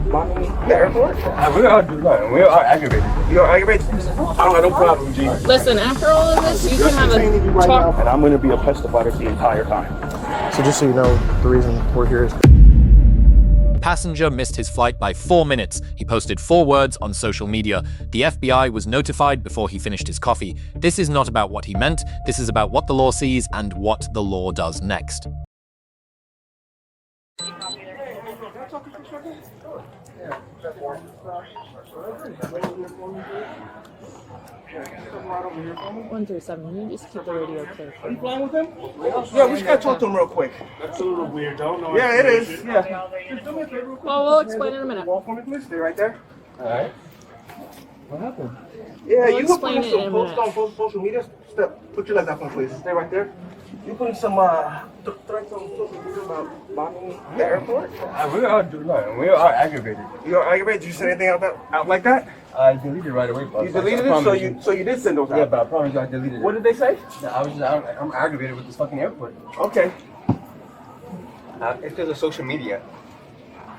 The airport? We are aggravated. You are aggravated? I don't have no problem, G. Listen, after all of this, you can have a talk. And I'm going to be a pest about it the entire time. So just so you know, the reason we're here is... Passenger missed his flight by 4 minutes. He posted 4 words on social media. The FBI was notified before he finished his coffee. This is not about what he meant. This is about what the law sees and what the law does next. One through seven. You just keep the radio clear. Are you flying with him? Yeah, we just gotta talk to him real quick. That's a little weird, though. Yeah, it is. Yeah. Well, we'll explain in a minute. Walk for me, please. Stay right there. All right. What happened? Yeah, We'll you can explain put it in a some post minute. on social media. Put your legs up, please. Stay right there. You putting some threats on social media about bombing the airport? We are aggravated. You are aggravated? Did you send anything out like that? I deleted it right away. You deleted it? So you did send those out? Yeah, but I promise you I deleted it. What did they say? Yeah, I'm aggravated with this fucking airport. Okay. It's because of social media.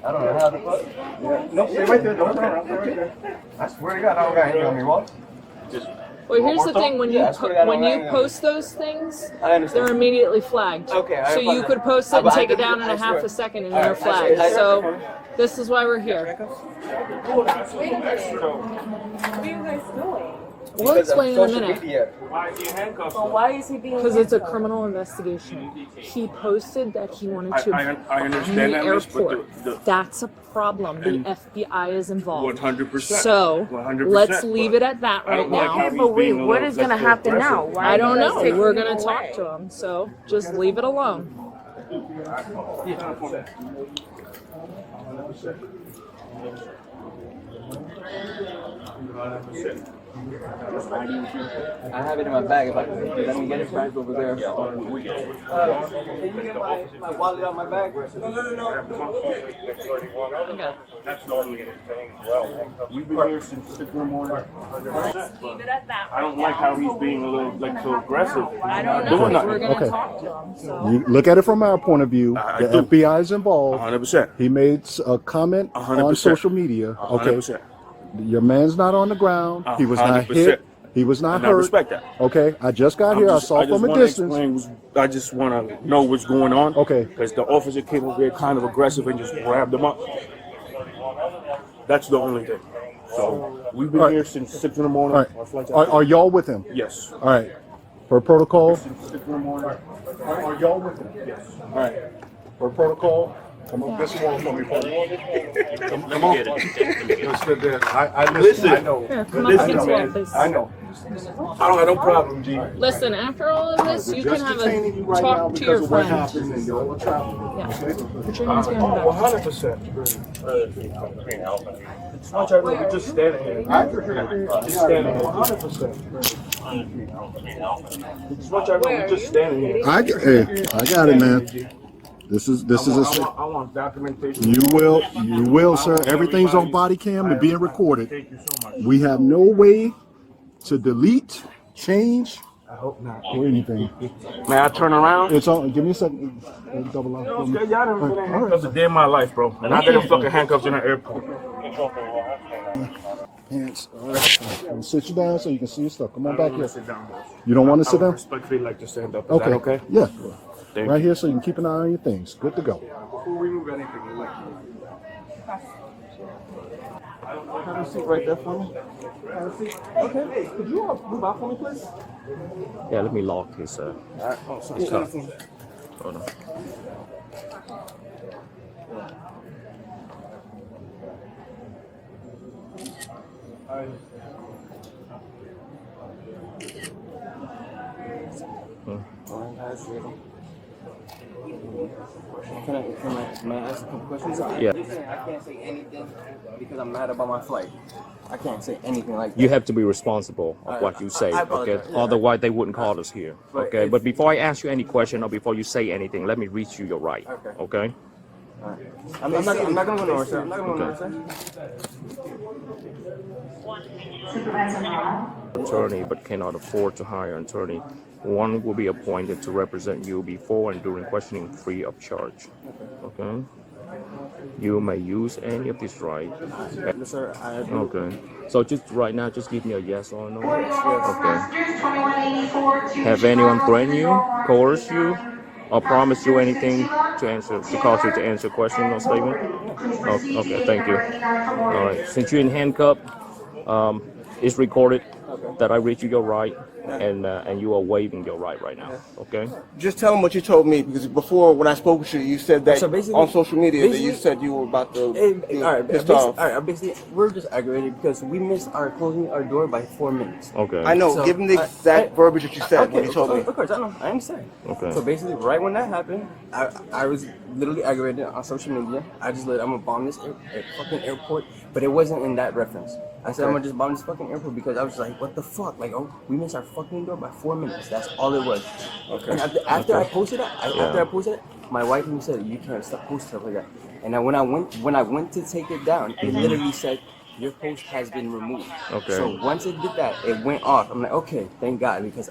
I don't know how to put. Yeah. No, stay right there. Don't turn around. Stay right there. I swear to God, I don't got anything on me. What? Well, here's the thing: when you post those things, they're immediately flagged. Okay. So you could post it and take it down in a half a second, and they're flagged. So this is why we're here. What are you guys doing? We'll explain in a minute. Why is he handcuffed? Well, why is he being... Because it's a criminal investigation. He posted that he wanted to I understand the that, airport. but That's a problem. The FBI is involved. 100%. So 100%, let's leave it at that right now. But wait, what is going to happen now? Why I don't know. We're going going to talk to him. So just leave it alone. I have it in my bag. If I can let me get it back over there. Can you get my wallet out of my bag? No. Okay. That's normally the thing as well. We've been here since 6 in the morning. leave it at that? I don't like how he's being a little so aggressive. I don't know. Doing nothing. We're going to Okay. talk to him. So. You look at it from our point of view. I The do. FBI is involved. 100%. He made a comment 100%. on social media. Okay. 100%. Your man's not on the ground. He was not 100%. hit. He was not And I hurt. respect that. Okay. I just got here. I saw from a distance. I just want to know what's going on. Okay. Because the officer came over here kind of aggressive and just grabbed him up. That's the only thing. So we've been here since 6 in the morning. All right. Our flight's Are y'all with him? Yes. All right. For protocol. Since 6 in the morning. Are y'all with him? Yes. All right. For protocol. Come on, this one for me. Come on. I listen. I know. Here, come up against the wall, please. I know. I don't have no problem, G. Listen, after all of this, you can have detaining a you right now talk to because your of what friend. happened and y'all are traveling. Yeah. Put your hands behind your back. 100%. It's much I really just standing here. Just standing here. 100%. It's much I really just standing here. I got it, man. This is I want documentation. You will, sir. Everything's on body cam and being recorded. Thank you so much. We have no way to delete, change, I hope not. or anything. May I turn around? It's on. Give me a second. Double lock. Y'all done been in handcuffs a day in my life, bro. And I didn't fucking handcuffs in the airport. Pants. All right. I'll sit you down so you can see your stuff. Come on back here. Sit down, boss. You don't want to I sit would down? respectfully like to stand up. Is that okay? Yeah. Thank Right you. here so you can keep an eye on your things. Good to go. Before we move anything, we'd like have a seat right there for me. Have a seat. Okay. Could you move out for me, please? Yeah, let me lock his Oh, sorry. Hold on. Can I ask a couple questions? Yeah. I can't say anything because I'm mad about my flight. I can't say anything like that. You have to be responsible of what you say, I okay? apologize. Otherwise, they wouldn't call us here, But okay? if- But before I ask you any question or before you say anything, let me read you your right, okay? I'm not going to go nowhere, sir. I'm not going to go nowhere, sir. Attorney, but cannot afford to hire an attorney. One will be appointed to represent you before and during questioning free of charge, okay? you may use any of these rights. Yes, sir. I agree. Okay. So just right now, just give me a yes or no. Okay. Have anyone threatened you, coerced you, or promised you anything to cause you to answer a question or statement? Oh, okay, thank you. All right. Since you're in handcuff, it's recorded that I read you your right, and you are waiving your right now. Okay. Just tell them what you told me, because before when I spoke with you, you said that So basically- on social media that you said you were about to be pissed off. All right, basically, we're just aggravated because we missed our closing our door by 4 minutes. Okay. I know. So, give them the exact verbiage that you said when you told me. Of course, I know. I understand. Okay. So basically, right when that happened, I was literally aggravated on social media. I just I'm gonna bomb this fucking airport, but it wasn't in that reference. I said I'm gonna just bomb this fucking airport because I was like, what the fuck? Like, oh, we missed our fucking door by 4 minutes. That's all it was. Okay. And after I posted it, my wife even said, you can't stop posting stuff like that. And then when I went to take it down, it literally said, your post has been removed. Okay. So once it did that, it went off. I'm like, okay, thank God, because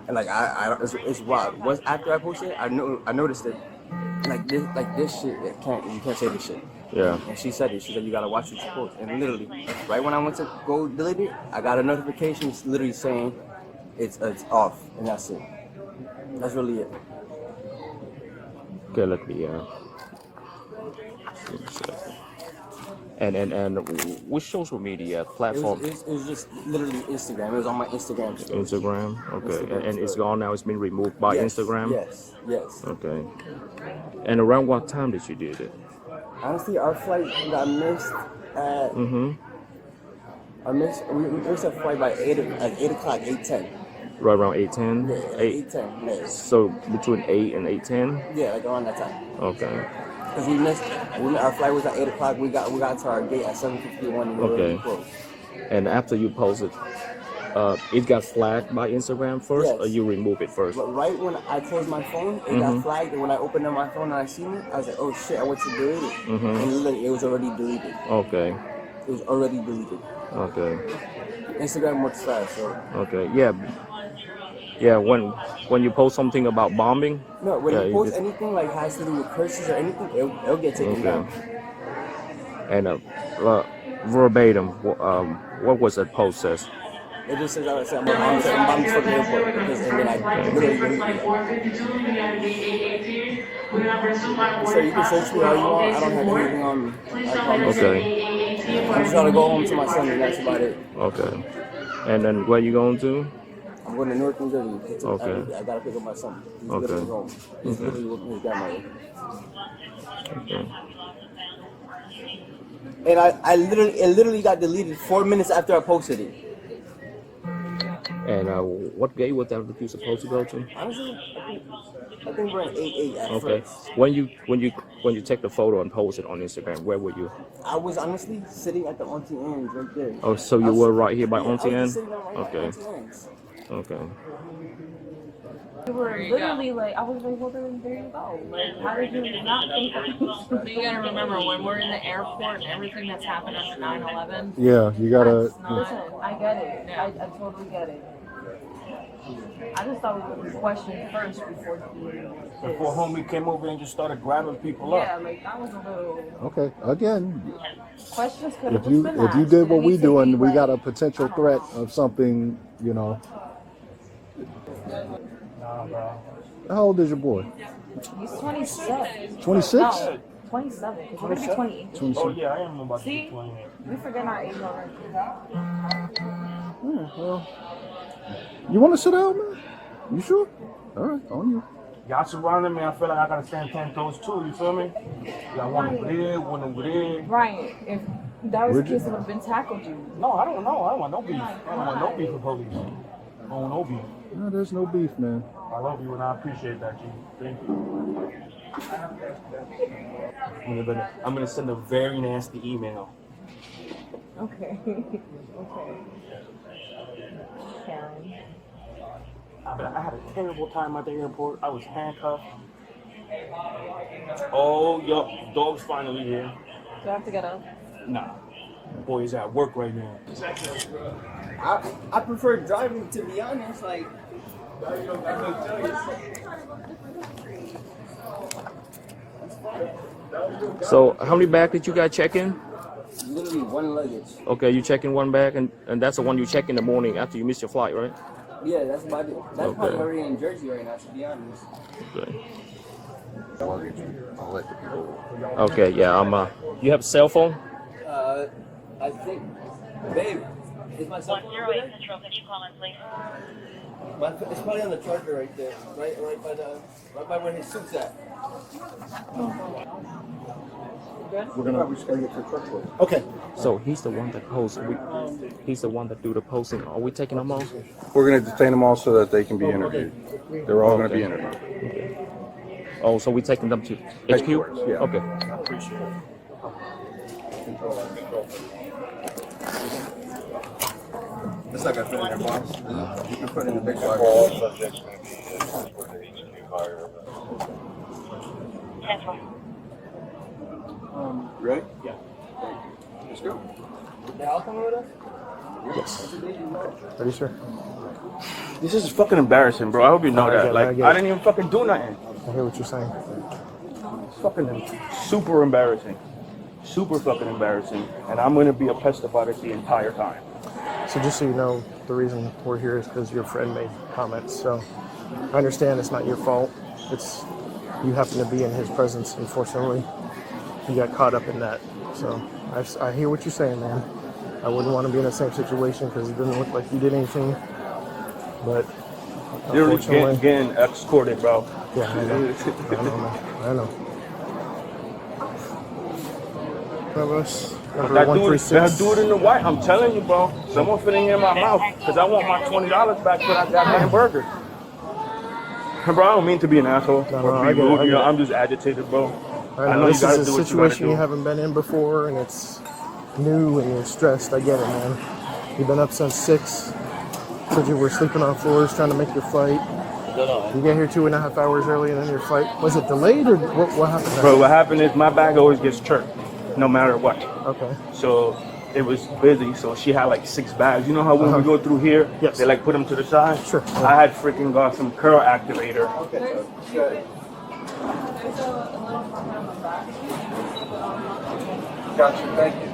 it's wild. Once after I posted it, I noticed it. Like this shit, you can't say this shit. Yeah. And she said it. She said you gotta watch what you post. And literally, right when I went to go delete it, I got a notification. It's literally saying it's off, and that's it. That's really it. Okay, let me. And which social media platform? It was just literally Instagram. It was on my Instagram story. Instagram. Okay. Instagram. And it's gone now. It's been removed by Yes, Instagram. Yes. Okay. And around what time did you do it? Honestly, our flight got missed at. We missed our flight by 8 o'clock, 8:10. Right around 8:10. Yeah, 8:10. Yeah. So between 8 and 8:10. Yeah, like around that time. Okay. Because our flight was at 8 o'clock. We got to our gate at 7:51 and we were already closed. And after you posted, it got flagged by Instagram first, Yes. or you remove it first? But right when I closed my phone, it got flagged. And when I opened up my phone and I seen it, I was like, oh shit, I went to delete it. And literally, it was already deleted. Okay. It was already deleted. Okay. Instagram works fast, so. Okay. Yeah. Yeah. When you post something about bombing. No, when yeah, you post anything like has to do with curses or anything, it'll get taken down. And verbatim, what was that post says? It just says, I said, I'm bombing this fucking airport. And then I literally so you can search me all you want. I don't have anything on me. Okay. I'm just trying to go home to my son, and that's about it. Okay. And then where you going to? I'm going to North New Jersey. Okay. I gotta pick up my son. He's Okay. literally home. He's literally with his grandmother. Okay. And it literally got deleted 4 minutes after I posted it. And what gate was that you supposed to go to? Honestly, I think we're at 8-8 at Okay. first. When you take the photo and post it on Instagram, where were you? I was honestly sitting at the Auntie Anne's right there. Oh, so you were right here by Yeah, Auntie I Anne? was just sitting right at Okay. Auntie Anne's. Okay. You were literally like, I was like, well, then there you go. Like, how did you not think of But you gotta remember, when we're in the airport and everything that's happened after 9/11, Yeah, you gotta. Listen, I get it. Yeah. I totally get it. I just thought we would question first before Before homie came over and just started grabbing people Yeah, up. like that was a little. Okay, again, Questions could have if you been if you asked. did It what we needs to do be and we like, got a potential I don't threat know. of something, you know. Nah, bro. How old is your boy? He's 26. 26? No, 27. Because we're gonna be 28. 26. Oh yeah, I am about to See? be 28. We forget our age already. Yeah, well, you want to sit down, man? You sure? All right, on you. Y'all surrounding me, I feel like I gotta stand 10 toes too, you feel me? Y'all one over there, one over there. Right. If that was the Would case, you- it would have been tackled you. No, I don't know. I don't want no beef. I don't want no beef with police. I don't want no beef. No, there's no beef, man. I love you and I appreciate that, G. Thank you. I'm gonna send a very nasty email. Okay. Okay. Karen. But I had a terrible time at the airport. I was handcuffed. Oh, yup, dog's finally here. Do I have to get up? Nah, boy is at work right now. I prefer driving, to be honest. Like, that's fine. So how many bags did you guys check in? Literally one luggage. Okay, you check in one bag, and that's the one you check in the morning after you miss your flight, right? Yeah, that's about it. That's Okay. probably already in Jersey right now, to be honest. Okay. I'll let the people. Okay, yeah, you have a cell phone? I think, babe, is my cell phone over there? Central, could you call in, please? It's probably on the charger right there, right by where his suit's at. We just gotta get to the truck load. Okay. So he's the one that posts. He's the one that do the posting. Are we taking them off? We're gonna detain them all so that they can be interviewed. They're all gonna be interviewed. Oh, so we taking them to HQ? Headquarters, yeah. Okay. It's not gonna fit in there, boss. You can put it in the big bag. Right? Yeah. Let's go. They all coming with us? Yes. Are you sure? This is fucking embarrassing, bro. I hope you know that. Like, I didn't even fucking do nothing. I hear what you're saying. It's fucking super embarrassing. Super fucking embarrassing. And I'm gonna be a pest about it the entire time. So just so you know, the reason we're here is because your friend made comments. So I understand it's not your fault. It's you happen to be in his presence. Unfortunately, you got caught up in that. So I hear what you're saying, man. I wouldn't want to be in the same situation because it didn't look like you did anything. But You're unfortunately, getting escorted, bro. yeah, I know. I know, man. I know. That dude in the white, I'm telling you, bro. Someone finna hear my mouth because I want my $20 back for that goddamn burger. Bro, I don't mean to be an asshole or be rude. You know, I'm just agitated, bro. I know this is a situation you haven't been in before, and it's new, and you're stressed. I get it, man. You've been up since 6. Said you were sleeping on floors trying to make your flight. You get here 2.5 hours early, and then your flight was it delayed or what happened? Bro, what happened is my bag always gets chirped, no matter what. Okay. So it was busy, so she had like 6 bags. You know how when we go through here, they like put them to the side? Sure. I had freaking got some curl activator. Okay. Good. Gotcha. Thank you.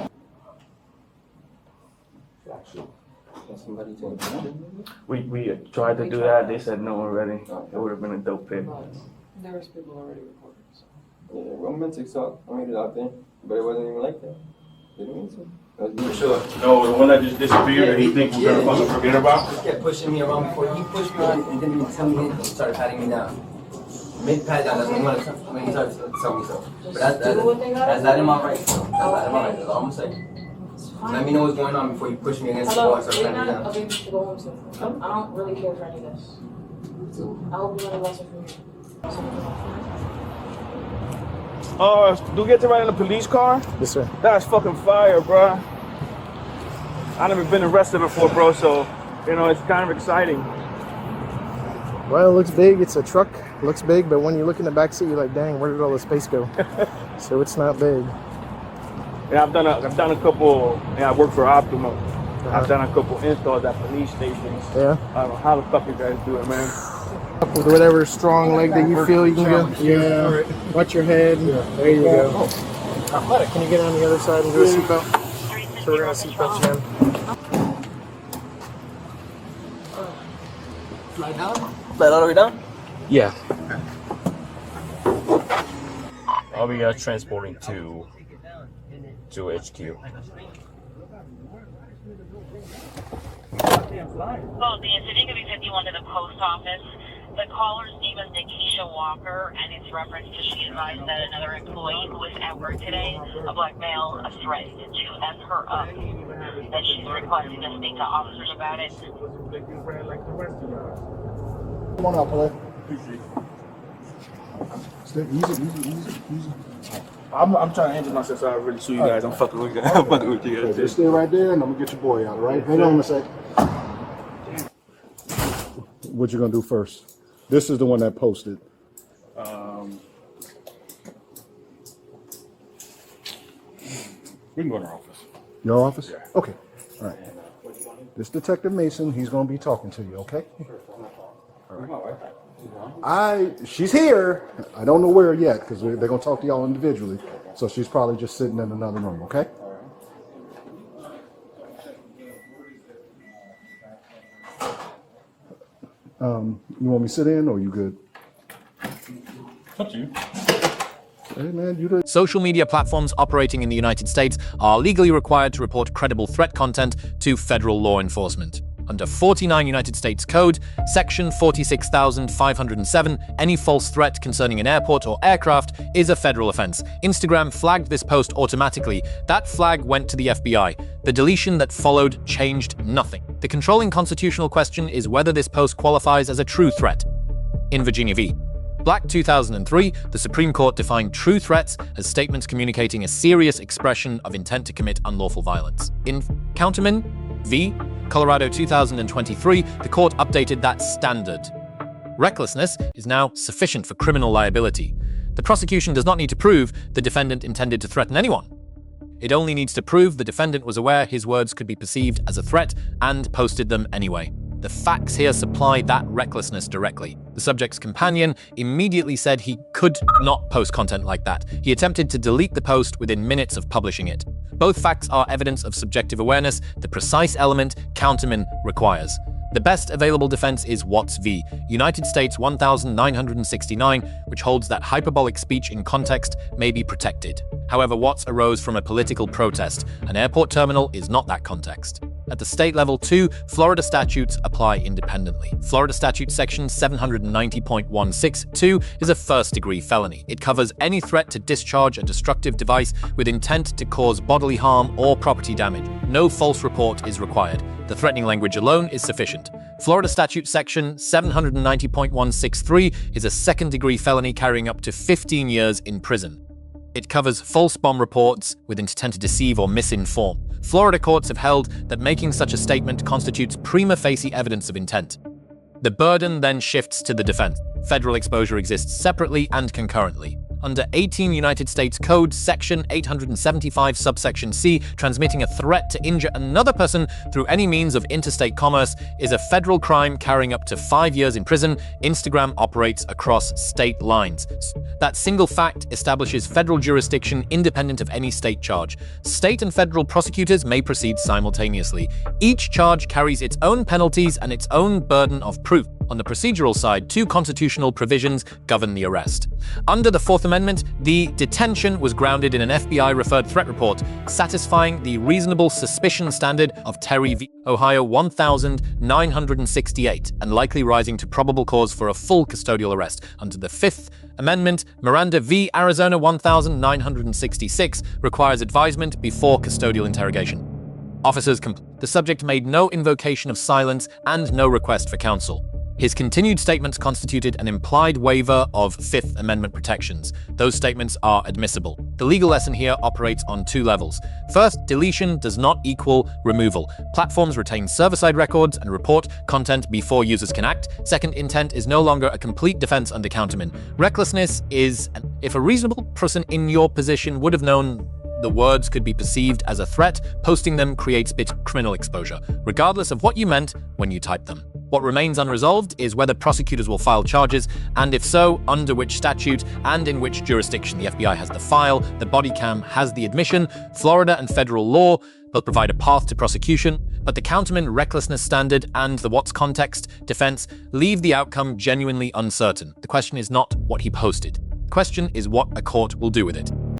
We tried to do that. They said no already. It would have been a dope pick. There was people already recording. So. Yeah, romantic song. I made it out there, but it wasn't even like that. Didn't mean to. No, the one that just disappeared that he think we're gonna fucking forget about? He kept pushing me around before he pushed me on and didn't even tell me anything. He started patting me down. Mid-pat down, that's when he started to tell me so. But that's not in my right. That's not in my right. That's all I'm saying. Let me know what's going on before you push me against the wall and start patting me down. Okay, to go home soon. I don't really care for any of this. I hope you learn a lesson from here. Do you get to ride in a police car? Yes, sir. That's fucking fire, bro. I've never been arrested before, bro, so, you know, it's kind of exciting. Well, it looks big. It's a truck. It looks big, but when you look in the back seat, you're like, dang, where did all the space go? So it's not big. Yeah, I've done a couple. Yeah, I work for Optima. I've done a couple installs at police stations. Yeah. I don't know how the fuck you guys do it, man. With whatever strong leg that you feel, you can go. Yeah. Watch your head. Yeah. There you go. Can you get on the other side and do a seatbelt? So we're gonna seatbelt you in. Slide down? Slide all the way down? Yeah. I'll be transporting to HQ. Oh, the incident could be 51 to the post office. The caller's name is Nikisha Walker, and it's reference to she advised that another employee who was at work today, a black male, threatened to F her up. That she's requesting to speak to officers about it. Come on out, play. Stay easy. I'm trying to injure myself so I really sue you guys. I'm fucking with you guys. I'm fucking with you guys. Just stay right there and I'm gonna get your boy out, all right? Hang on a sec. What you gonna do first? This is the one that posted. We can go to our office. Your office? Yeah. Okay. All right. This Detective Mason, he's gonna be talking to you, okay? All right. She's here. I don't know where yet because they're going to talk to y'all individually. So she's probably just sitting in another room, okay? You want me to sit in or you good? Up to you. Hey man, Social media platforms operating in the United States are legally required to report credible threat content to federal law enforcement. Under 49 United States Code, Section 46,507, any false threat concerning an airport or aircraft is a federal offense. Instagram flagged this post automatically. That flag went to the FBI. The deletion that followed changed nothing. The controlling constitutional question is whether this post qualifies as a true threat. In Virginia v. Black 2003, the Supreme Court defined true threats as statements communicating a serious expression of intent to commit unlawful violence. In Counterman v. Colorado 2023, the court updated that standard. Recklessness is now sufficient for criminal liability. The prosecution does not need to prove the defendant intended to threaten anyone. It only needs to prove the defendant was aware his words could be perceived as a threat and posted them anyway. The facts here supply that recklessness directly. The subject's companion immediately said he could not post content like that. He attempted to delete the post within minutes of publishing it. Both facts are evidence of subjective awareness, the precise element Counterman requires. The best available defense is Watts v. United States 1969, which holds that hyperbolic speech in context may be protected. However, Watts arose from a political protest. An airport terminal is not that context. At the state level too, Florida statutes apply independently. Florida Statute Section 790.162 is a first-degree felony. It covers any threat to discharge a destructive device with intent to cause bodily harm or property damage. No false report is required. The threatening language alone is sufficient. Florida Statute Section 790.163 is a second-degree felony carrying up to 15 years in prison. It covers false bomb reports with intent to deceive or misinform. Florida courts have held that making such a statement constitutes prima facie evidence of intent. The burden then shifts to the defense. Federal exposure exists separately and concurrently. Under 18 United States Code, Section 875, subsection C, transmitting a threat to injure another person through any means of interstate commerce is a federal crime carrying up to 5 years in prison. Instagram operates across state lines. That single fact establishes federal jurisdiction independent of any state charge. State and federal prosecutors may proceed simultaneously. Each charge carries its own penalties and its own burden of proof. On the procedural side, two constitutional provisions govern the arrest. Under the Fourth Amendment, the detention was grounded in an FBI-referred threat report, satisfying the reasonable suspicion standard of Terry v. Ohio 1968, and likely rising to probable cause for a full custodial arrest. Under the Fifth Amendment, Miranda v. Arizona 1966 requires advisement before custodial interrogation. Officers the subject made no invocation of silence and no request for counsel. His continued statements constituted an implied waiver of Fifth Amendment protections. Those statements are admissible. The legal lesson here operates on two levels. First, deletion does not equal removal. Platforms retain server-side records and report content before users can act. Second, intent is no longer a complete defense under Counterman. Recklessness is, if a reasonable person in your position would have known the words could be perceived as a threat, posting them creates criminal exposure, regardless of what you meant when you typed them. What remains unresolved is whether prosecutors will file charges, and if so, under which statute and in which jurisdiction. The FBI has the file, the Bodycam has the admission. Florida and federal law both provide a path to prosecution, but the Counterman recklessness standard and the Watts context defense leave the outcome genuinely uncertain. The question is not what he posted. The question is what a court will do with it.